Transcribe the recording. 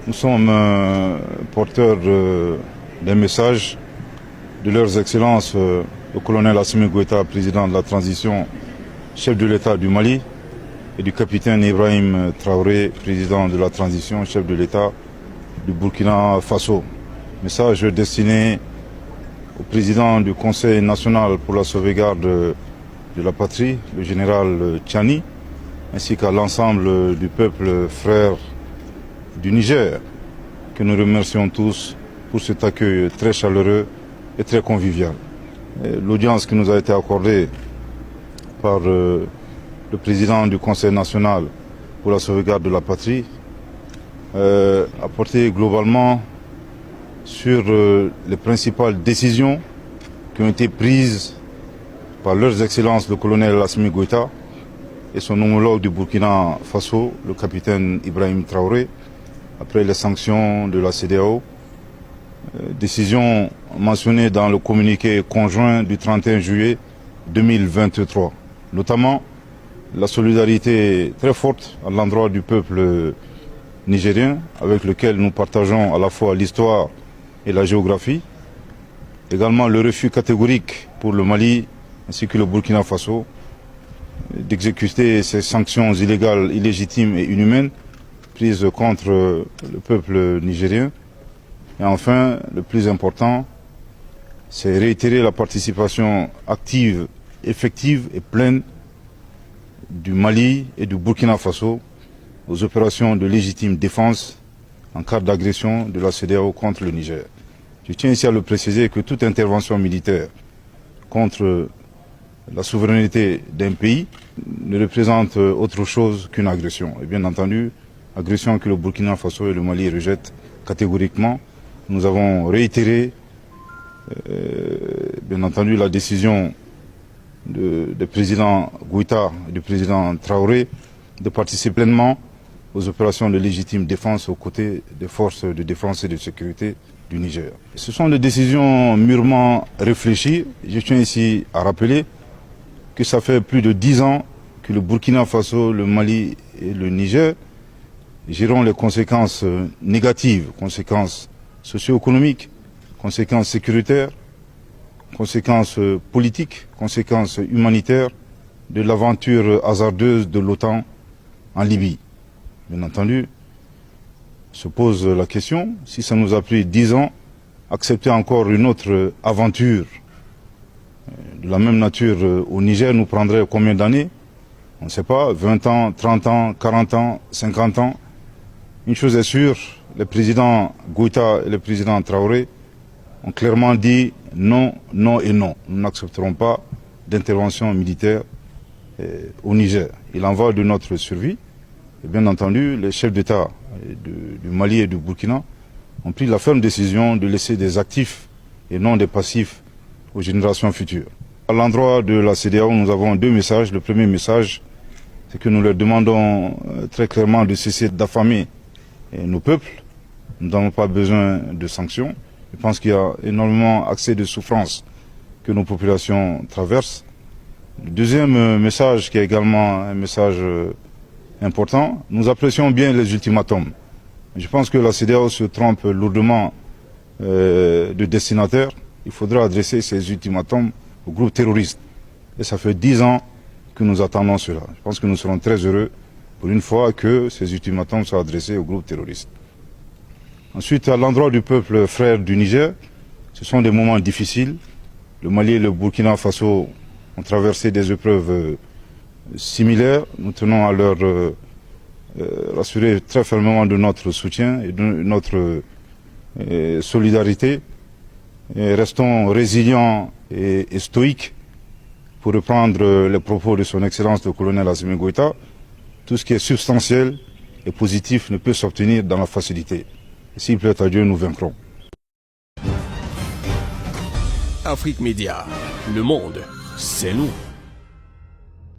Nous sommes porteurs d'un message de leurs excellences, le colonel Assimi Goïta, président de la transition, chef de l'État du Mali, et du capitaine Ibrahim Traoré, président de la transition, chef de l'État du Burkina Faso. Message destiné au président du Conseil national pour la sauvegarde de la patrie, le général Tchani, ainsi qu'à l'ensemble du peuple frère du Niger, que nous remercions tous pour cet accueil très chaleureux et très convivial. L'audience qui nous a été accordée par le président du Conseil national pour la sauvegarde de la patrie a porté globalement sur les principales décisions qui ont été prises par leurs excellences le colonel Assimi Goïta et son homologue du Burkina Faso, le capitaine Ibrahim Traoré, après les sanctions de la CEDEAO, décision mentionnée dans le communiqué conjoint du 31 juillet 2023, notamment la solidarité très forte à l'endroit du peuple nigérien, avec lequel nous partageons à la fois l'histoire et la géographie, également le refus catégorique pour le Mali ainsi que le Burkina Faso d'exécuter ces sanctions illégales, illégitimes et inhumaines prises contre le peuple nigérien. Et enfin, le plus important, c'est réitérer la participation active, effective et pleine du Mali et du Burkina Faso aux opérations de légitime défense en cas d'agression de la CEDEAO contre le Niger. Je tiens ici à le préciser que toute intervention militaire contre la souveraineté d'un pays ne représente autre chose qu'une agression. Et bien entendu, agression que le Burkina Faso et le Mali rejettent catégoriquement. Nous avons réitéré, bien entendu, la décision du président Goïta et du président Traoré de participer pleinement aux opérations de légitime défense aux côtés des forces de défense et de sécurité du Niger. Ce sont des décisions mûrement réfléchies. Je tiens ici à rappeler que ça fait plus de 10 ans que le Burkina Faso, le Mali et le Niger gérons les conséquences négatives, conséquences socio-économiques, conséquences sécuritaires, conséquences politiques, conséquences humanitaires de l'aventure hasardeuse de l'OTAN en Libye. Bien entendu, se pose la question, si ça nous a pris 10 ans, accepter encore une autre aventure de la même nature au Niger nous prendrait combien d'années? On ne sait pas, 20 ans, 30 ans, 40 ans, 50 ans. Une chose est sûre, les présidents Goïta et le président Traoré ont clairement dit non, non et non. Nous n'accepterons pas d'intervention militaire au Niger. Il en va de notre survie. Et bien entendu, les chefs d'État du Mali et du Burkina ont pris la ferme décision de laisser des actifs et non des passifs aux générations futures. À l'endroit de la CEDEAO, nous avons deux messages. Le premier message, c'est que nous leur demandons très clairement de cesser d'affamer nos peuples. Nous n'avons pas besoin de sanctions. Je pense qu'il y a énormément accès de souffrance que nos populations traversent. Le deuxième message, qui est également un message important, nous apprécions bien les ultimatums. Je pense que la CEDEAO se trompe lourdement de destinataire. Il faudra adresser ces ultimatums aux groupes terroristes. Et ça fait 10 ans que nous attendons cela. Je pense que nous serons très heureux pour une fois que ces ultimatums soient adressés aux groupes terroristes. Ensuite, à l'endroit du peuple frère du Niger, ce sont des moments difficiles. Le Mali et le Burkina Faso ont traversé des épreuves similaires. Nous tenons à leur rassurer très fermement de notre soutien et de notre solidarité. Et restons résilients et stoïques, pour reprendre les propos de son Excellence le colonel Assimi Goïta. Tout ce qui est substantiel et positif ne peut s'obtenir dans la facilité. Et s'il plaît à Dieu, nous vaincrons. Afrique Média, le monde, c'est nous.